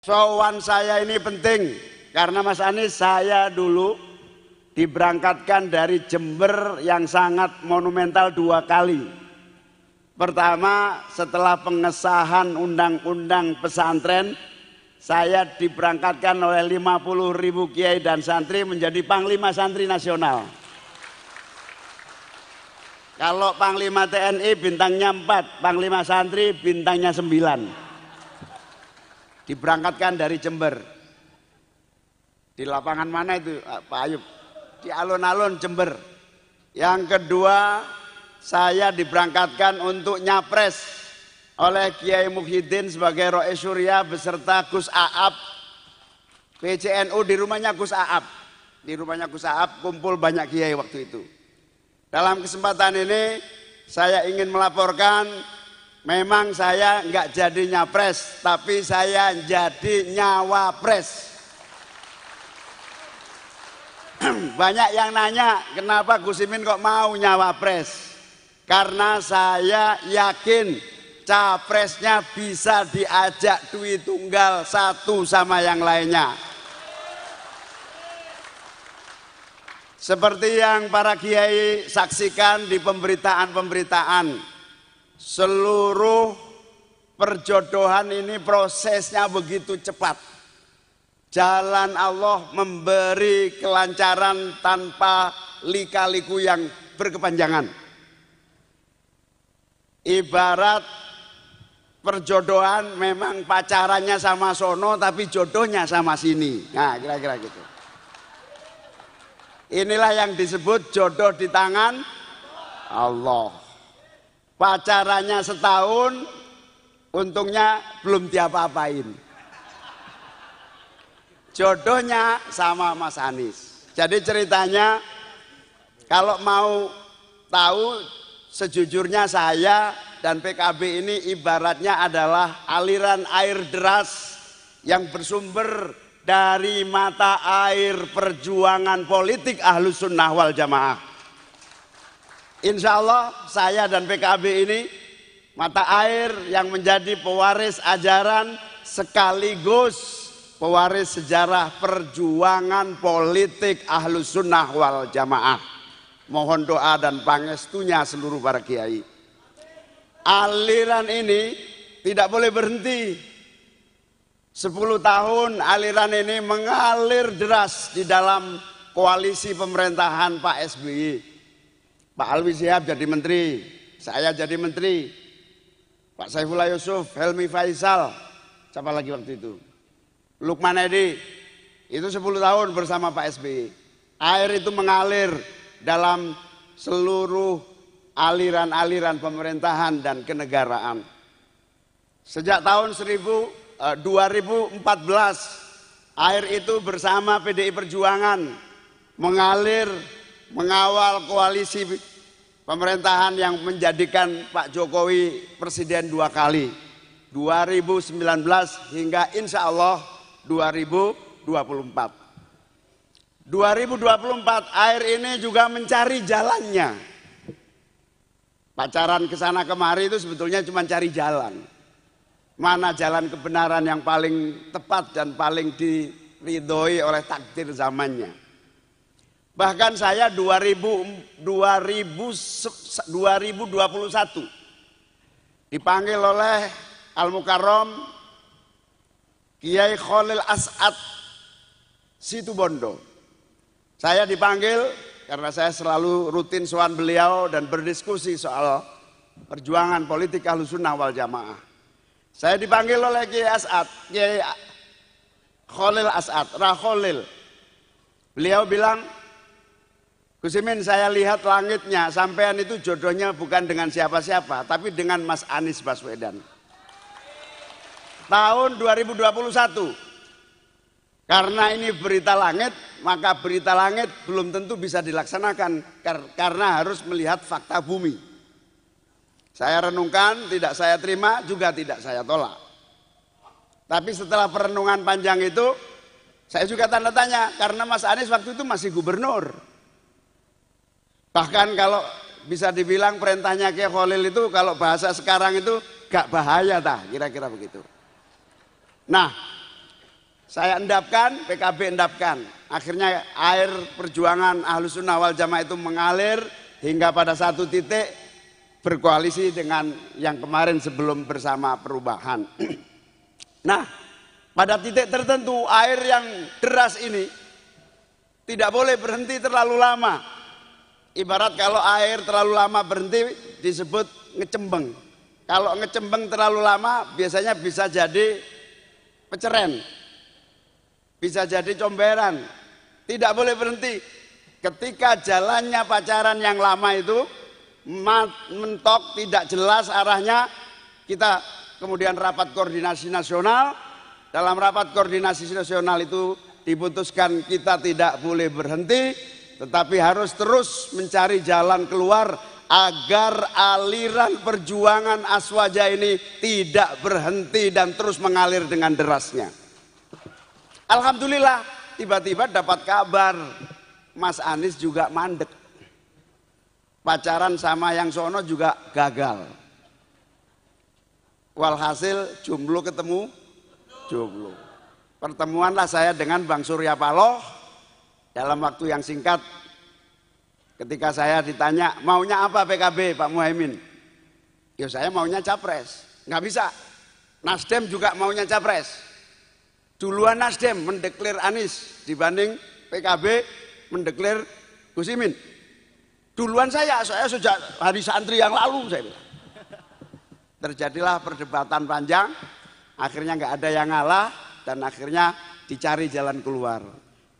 sowan saya ini penting karena Mas Anies, saya dulu diberangkatkan dari Jember yang sangat monumental 2 kali. Pertama, setelah pengesahan undang-undang pesantren, saya diberangkatkan oleh 50.000 kiai dan santri menjadi Panglima Santri Nasional. Kalau Panglima TNI bintangnya 4, Panglima Santri bintangnya 9. Diberangkatkan dari Jember. Di lapangan mana itu Pak Ayub? Di alun-alun Jember. Yang kedua, saya diberangkatkan untuk nyapres oleh Kiai Muhyiddin sebagai Rois Surya beserta Gus Aap. PCNU di rumahnya Gus Aap. Di rumahnya Gus Aap kumpul banyak kiai waktu itu. Dalam kesempatan ini saya ingin melaporkan, memang saya nggak jadi nyapres, tapi saya jadi nyawapres. Banyak yang nanya, kenapa Gus Imin kok mau nyawapres? Karena saya yakin capresnya bisa diajak duit tunggal satu sama yang lainnya. Seperti yang para kiai saksikan di pemberitaan-pemberitaan, seluruh perjodohan ini prosesnya begitu cepat. Jalan Allah memberi kelancaran tanpa lika-liku yang berkepanjangan. Ibarat perjodohan memang pacarannya sama sono tapi jodohnya sama sini. Nah, kira-kira gitu. Inilah yang disebut jodoh di tangan Allah. Pacarannya setahun, untungnya belum diapa-apain. Jodohnya sama Mas Anies. Jadi ceritanya, kalau mau tahu, sejujurnya saya dan PKB ini ibaratnya adalah aliran air deras yang bersumber dari mata air perjuangan politik Ahlus Sunnah wal Jamaah. Insya Allah saya dan PKB ini mata air yang menjadi pewaris ajaran sekaligus pewaris sejarah perjuangan politik Ahlus Sunnah wal Jamaah. Mohon doa dan pangestunya seluruh para kiai. Aliran ini tidak boleh berhenti. 10 tahun aliran ini mengalir deras di dalam koalisi pemerintahan Pak SBY. Pak Alwi Shihab jadi menteri, saya jadi menteri. Pak Saifullah Yusuf, Helmi Faisal, siapa lagi waktu itu? Lukman Edi, itu 10 tahun bersama Pak SBY. Air itu mengalir dalam seluruh aliran-aliran pemerintahan dan kenegaraan. Sejak tahun 2014 air itu bersama PDI Perjuangan mengalir mengawal koalisi pemerintahan yang menjadikan Pak Jokowi presiden 2 kali, 2019 hingga insya Allah 2024. 2024 air ini juga mencari jalannya. Pacaran kesana kemari itu sebetulnya cuma cari jalan. Mana jalan kebenaran yang paling tepat dan paling diridhoi oleh takdir zamannya. Bahkan saya 2021 dipanggil oleh Al-Mukarram Kiai Khalil As'ad Situbondo. Saya dipanggil karena saya selalu rutin sowan beliau dan berdiskusi soal perjuangan politik Ahlus Sunnah wal Jamaah. Saya dipanggil oleh Kiai As'ad, Kiai Khalil As'ad, Khalil. Beliau bilang, Gus Imin, saya lihat langitnya, sampean itu jodohnya bukan dengan siapa-siapa, tapi dengan Mas Anies Baswedan. Tahun 2021. Karena ini berita langit, maka berita langit belum tentu bisa dilaksanakan karena harus melihat fakta bumi. Saya renungkan, tidak saya terima, juga tidak saya tolak. Tapi setelah perenungan panjang itu, saya juga tanda tanya, karena Mas Anies waktu itu masih gubernur. Bahkan kalau bisa dibilang perintahnya Kiai Khalil itu, kalau bahasa sekarang itu gak bahaya, kira-kira begitu. Nah, Saya endapkan, PKB endapkan. Akhirnya air perjuangan Ahlus Sunnah wal Jamaah itu mengalir hingga pada satu titik berkoalisi dengan yang kemarin sebelum bersama perubahan. Nah, pada titik tertentu air yang deras ini tidak boleh berhenti terlalu lama. Ibarat kalau air terlalu lama berhenti disebut ngecembeng. Kalau ngecembeng terlalu lama biasanya bisa jadi peceren. Bisa jadi comberan, tidak boleh berhenti. Ketika jalannya pacaran yang lama itu mentok, tidak jelas arahnya, kita kemudian rapat koordinasi nasional. Dalam rapat koordinasi nasional itu diputuskan kita tidak boleh berhenti, tetapi harus terus mencari jalan keluar agar aliran perjuangan Aswaja ini tidak berhenti dan terus mengalir dengan derasnya. Alhamdulillah tiba-tiba dapat kabar Mas Anies juga mandek. Pacaran sama yang sono juga gagal. Walhasil jomblo ketemu jomblo. Pertemuanlah saya dengan Bang Surya Paloh dalam waktu yang singkat. Ketika saya ditanya maunya apa PKB Pak Muhaimin, ya saya maunya capres. Nggak bisa. Nasdem juga maunya capres. Duluan Nasdem mendeklir Anies dibanding PKB mendeklir Gus Imin. Duluan saya sejak hari santri yang lalu saya bilang. Terjadilah perdebatan panjang, akhirnya nggak ada yang ngalah dan akhirnya dicari jalan keluar.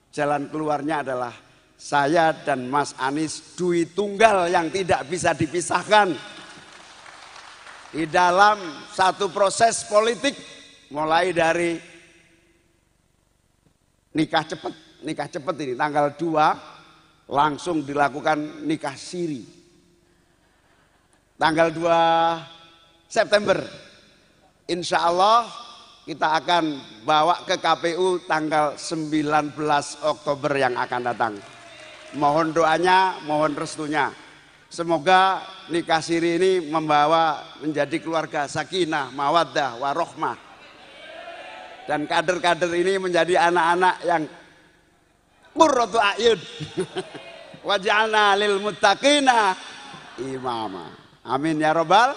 Jalan keluarnya adalah saya dan Mas Anies duit tunggal yang tidak bisa dipisahkan. Di dalam satu proses politik mulai dari nikah cepat ini tanggal 2 langsung dilakukan nikah siri. Tanggal 2 September insya Allah kita akan bawa ke KPU tanggal 19 Oktober yang akan datang. Mohon doanya, mohon restunya. Semoga nikah siri ini membawa menjadi keluarga sakinah, mawaddah, warohmah. Dan kader-kader ini menjadi anak-anak yang qurratu a'yun. Waj'alna lil muttaqina imama. Amin ya robbal.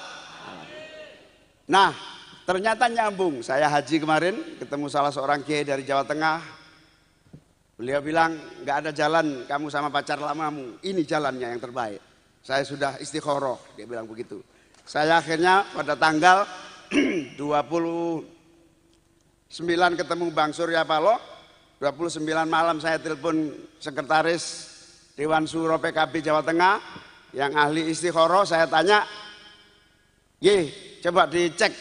Nah, ternyata nyambung. Saya haji kemarin ketemu salah seorang kiai dari Jawa Tengah. Beliau bilang nggak ada jalan kamu sama pacar lamamu. Ini jalannya yang terbaik. Saya sudah istikharah, dia bilang begitu. Saya akhirnya pada tanggal 29 ketemu Bang Surya Paloh, 29 malam saya telepon sekretaris Dewan Suro PKB Jawa Tengah yang ahli istikharah, saya tanya, coba dicek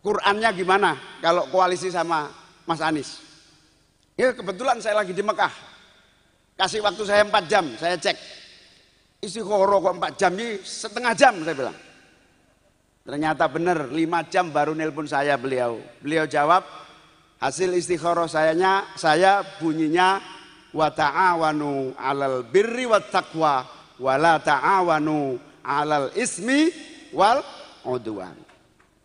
Qurannya gimana kalau koalisi sama Mas Anies. Ya kebetulan saya lagi di Mekah, kasih waktu saya 4 jam, saya cek istikharah kok 4 jam, ini setengah jam saya bilang. Ternyata benar 5 jam baru nelpon saya beliau. Beliau jawab hasil istikharah saya bunyinya wa ta'awanu 'alal birri wat taqwa wa la ta'awanu 'alal ismi wal udwan.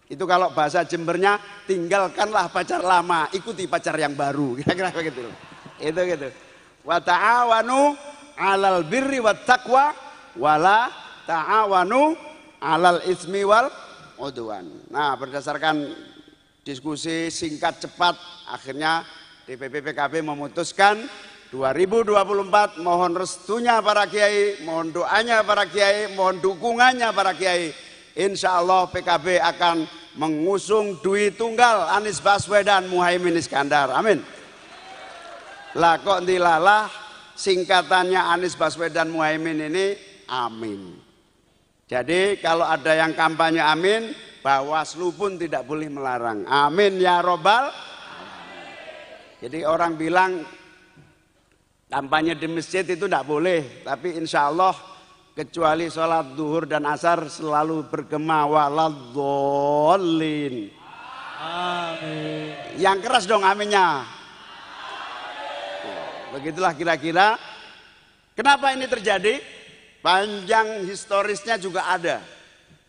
Itu kalau bahasa Jembernya tinggalkanlah pacar lama, ikuti pacar yang baru. Kira-kira begitu. Itu gitu. Wa ta'awanu 'alal birri wat taqwa wa la ta'awanu 'alal ismi wal udwan. Nah, berdasarkan diskusi singkat cepat, akhirnya DPP PKB memutuskan 2024 mohon restunya para kiai, mohon doanya para kiai, mohon dukungannya para kiai. Insya Allah PKB akan mengusung duit tunggal Anies Baswedan Muhaimin Iskandar. Amin. Lah kok dilalah singkatannya Anies Baswedan Muhaimin ini amin. Jadi kalau ada yang kampanye amin, Bawaslu pun tidak boleh melarang. Amin ya robbal. Jadi orang bilang kampanye di masjid itu tidak boleh, tapi insya Allah kecuali sholat duhur dan asar selalu bergema waladhdallin. Amin. Yang keras dong aminnya. Begitulah kira-kira. Kenapa ini terjadi? Panjang historisnya juga ada.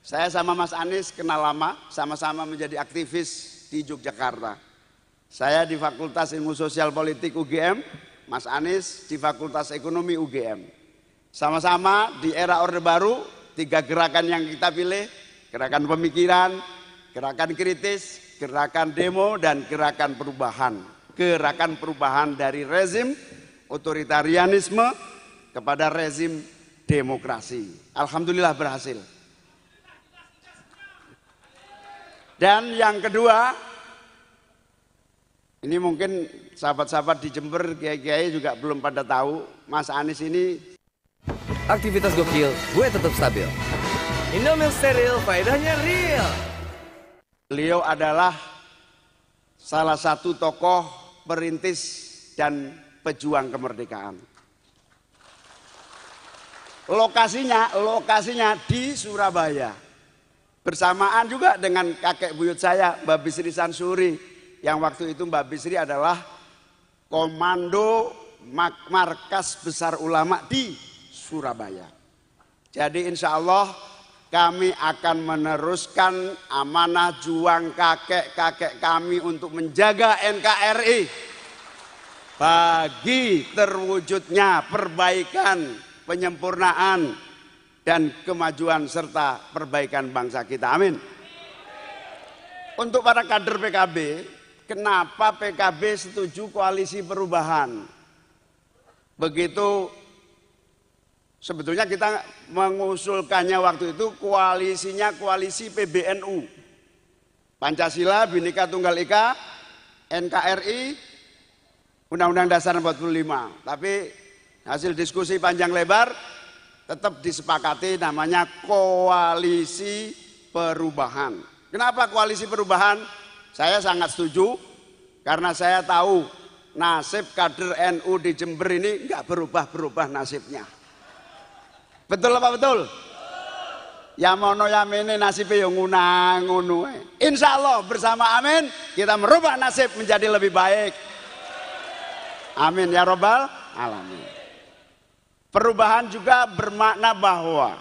Saya sama Mas Anies kenal lama, sama-sama menjadi aktivis di Yogyakarta. Saya di Fakultas Ilmu Sosial Politik UGM, Mas Anies di Fakultas Ekonomi UGM. Sama-sama di era Orde Baru, 3 gerakan yang kita pilih, gerakan pemikiran, gerakan kritis, gerakan demo, dan gerakan perubahan. Gerakan perubahan dari rezim otoritarianisme kepada rezim demokrasi. Alhamdulillah berhasil. Dan yang kedua, ini mungkin sahabat-sahabat di Jember, kiai-kiai juga belum pada tahu, Mas Anies ini aktivitas gokil, gue tetap stabil. Indomilk steril, faedahnya real. Beliau adalah salah satu tokoh perintis dan pejuang kemerdekaan. Lokasinya di Surabaya. Bersamaan juga dengan kakek buyut saya, Mbak Bisri Sansuri. Yang waktu itu Mbak Bisri adalah komando markas besar ulama di Surabaya. Jadi insya Allah kami akan meneruskan amanah juang kakek-kakek kami untuk menjaga NKRI bagi terwujudnya perbaikan, penyempurnaan, dan kemajuan serta perbaikan bangsa kita. Amin. Untuk para kader PKB, kenapa PKB setuju koalisi perubahan? Begitu sebetulnya kita mengusulkannya waktu itu koalisinya koalisi PBNU. Pancasila, Bhinneka Tunggal Ika, NKRI, Undang-Undang Dasar 45. Tapi hasil diskusi panjang lebar tetap disepakati namanya koalisi perubahan. Kenapa koalisi perubahan? Saya sangat setuju karena saya tahu nasib kader NU di Jember ini nggak berubah-berubah nasibnya. Betul apa betul? Ya mono ya mene nasibnya yang ngono. Insya Allah bersama amin kita merubah nasib menjadi lebih baik. Amin ya robbal alamin. Perubahan juga bermakna bahwa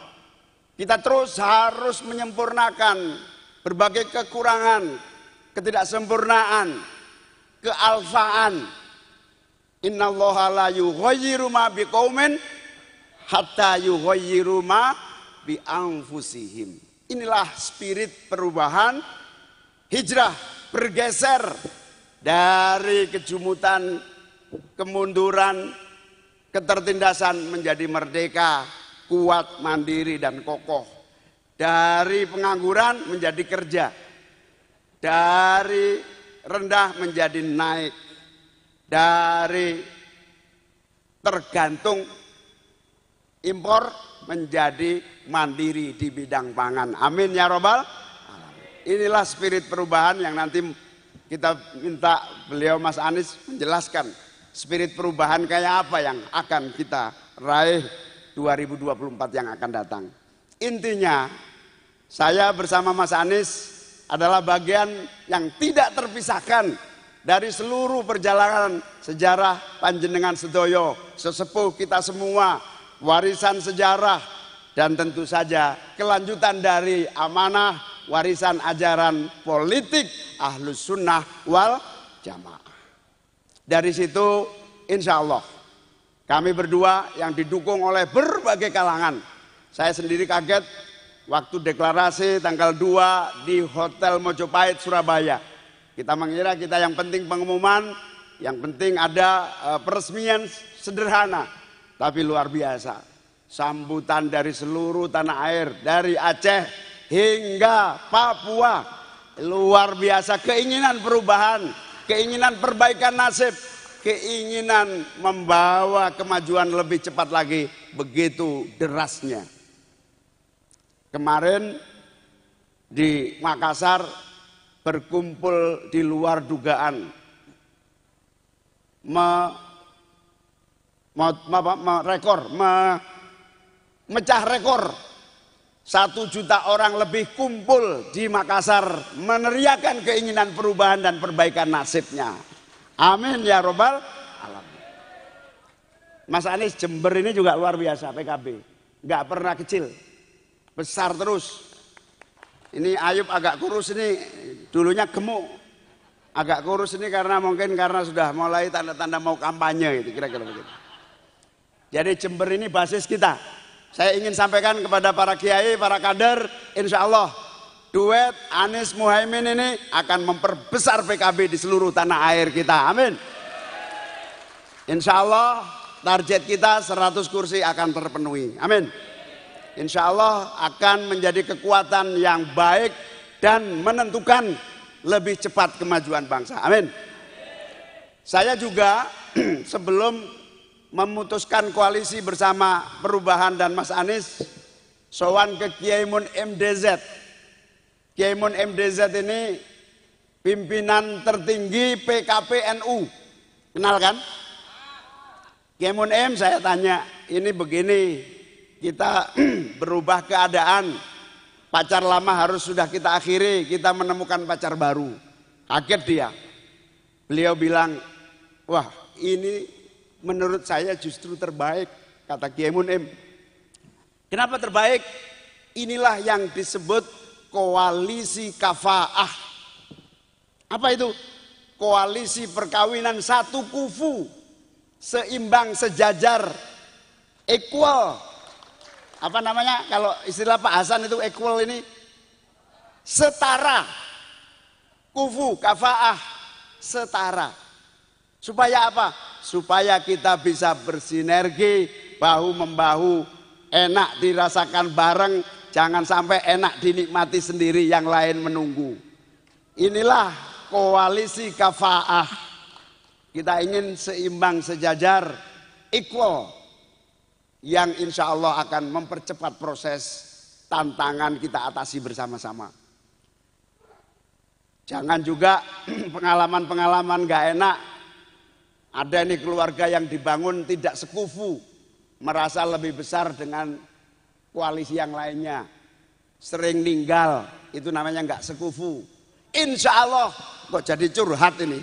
kita terus harus menyempurnakan berbagai kekurangan, ketidaksempurnaan, kealfaan. Innallaha la yughayyiru ma biqaumin hatta yughayyiru ma bi anfusihim. Inilah spirit perubahan, hijrah, bergeser dari kejumutan, kemunduran, ketertindasan menjadi merdeka, kuat, mandiri, dan kokoh. Dari pengangguran menjadi kerja, dari rendah menjadi naik, dari tergantung impor menjadi mandiri di bidang pangan. Amin ya robbal alamin. Inilah spirit perubahan yang nanti kita minta beliau Mas Anies menjelaskan spirit perubahan kayak apa yang akan kita raih 2024 yang akan datang. Intinya saya bersama Mas Anies adalah bagian yang tidak terpisahkan dari seluruh perjalanan sejarah panjenengan sedoyo, sesepuh kita semua, warisan sejarah, dan tentu saja kelanjutan dari amanah warisan ajaran politik Ahlus Sunnah wal Jamaah. Dari situ insya Allah kami berdua yang didukung oleh berbagai kalangan. Saya sendiri kaget waktu deklarasi tanggal 2 di Hotel Mojopahit Surabaya. Kita mengira kita yang penting pengumuman, yang penting ada peresmian sederhana. Tapi luar biasa. Sambutan dari seluruh tanah air, dari Aceh hingga Papua. Luar biasa, keinginan perubahan, keinginan perbaikan nasib, keinginan membawa kemajuan lebih cepat lagi, begitu derasnya. Kemarin di Makassar berkumpul di luar dugaan, mecah rekor 1 juta orang lebih kumpul di Makassar meneriakan keinginan perubahan dan perbaikan nasibnya. Amin ya robbal alamin. Mas Anies, Jember ini juga luar biasa PKB, nggak pernah kecil, besar terus. Ini Ayub agak kurus, ini dulunya gemuk. Agak kurus ini karena mungkin karena sudah mulai tanda-tanda mau kampanye gitu, kira-kira begitu. Jadi Jember ini basis kita. Saya ingin sampaikan kepada para kiai, para kader, insya Allah duet Anies Muhaimin ini akan memperbesar PKB di seluruh tanah air kita. Amin. Insya Allah target kita 100 kursi akan terpenuhi. Amin. Insya Allah akan menjadi kekuatan yang baik dan menentukan lebih cepat kemajuan bangsa. Amin. Saya juga sebelum memutuskan koalisi bersama Perubahan dan Mas Anies, sowan ke Kiai Mun MDZ. Kiai Mun MDZ ini pimpinan tertinggi PKP NU. Kenal kan? Kiai Mun M, saya tanya, ini begini, kita berubah keadaan. Pacar lama harus sudah kita akhiri, kita menemukan pacar baru. Kaget dia. Beliau bilang, wah ini menurut saya justru terbaik, kata Kiai Mun M. Kenapa terbaik? Inilah yang disebut koalisi kafaah. Apa itu? Koalisi perkawinan satu kufu, seimbang, sejajar, equal. Apa namanya kalau istilah Pak Hasan itu equal ini? Setara. Kufu, kafaah, setara. Supaya apa? Supaya kita bisa bersinergi, bahu-membahu, enak dirasakan bareng, jangan sampai enak dinikmati sendiri, yang lain menunggu. Inilah koalisi kafaah. Kita ingin seimbang, sejajar, equal, yang insya Allah akan mempercepat proses tantangan kita atasi bersama-sama. Jangan juga pengalaman-pengalaman gak enak. Ada nih keluarga yang dibangun tidak sekufu, merasa lebih besar dengan koalisi yang lainnya. Sering ninggal, itu namanya gak sekufu. Insya Allah, kok jadi curhat ini.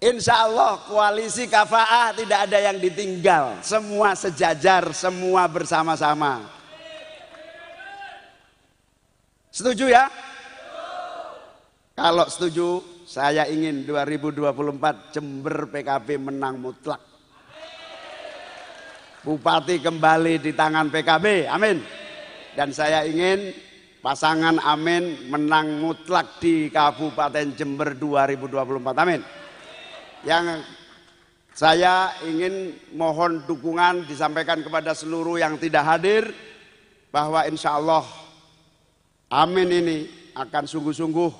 Insya Allah koalisi kafaah tidak ada yang ditinggal, semua sejajar, semua bersama-sama. Setuju ya? Kalau setuju, saya ingin 2024 Jember PKB menang mutlak. Bupati kembali di tangan PKB, amin. Dan saya ingin pasangan Amin menang mutlak di Kabupaten Jember 2024, amin. Yang saya ingin mohon dukungan disampaikan kepada seluruh yang tidak hadir, bahwa insya Allah Amin ini akan sungguh-sungguh,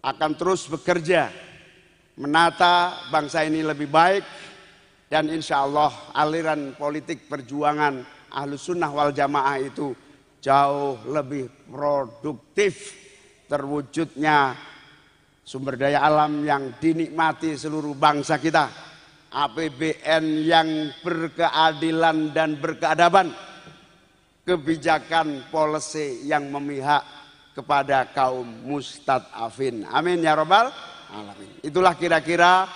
akan terus bekerja menata bangsa ini lebih baik, dan insya Allah aliran politik perjuangan Ahlus Sunnah wal Jamaah itu jauh lebih produktif, terwujudnya sumber daya alam yang dinikmati seluruh bangsa kita, APBN yang berkeadilan dan berkeadaban, kebijakan policy yang memihak kepada kaum mustadafin. Amin ya rabbal alamin. Itulah kira-kira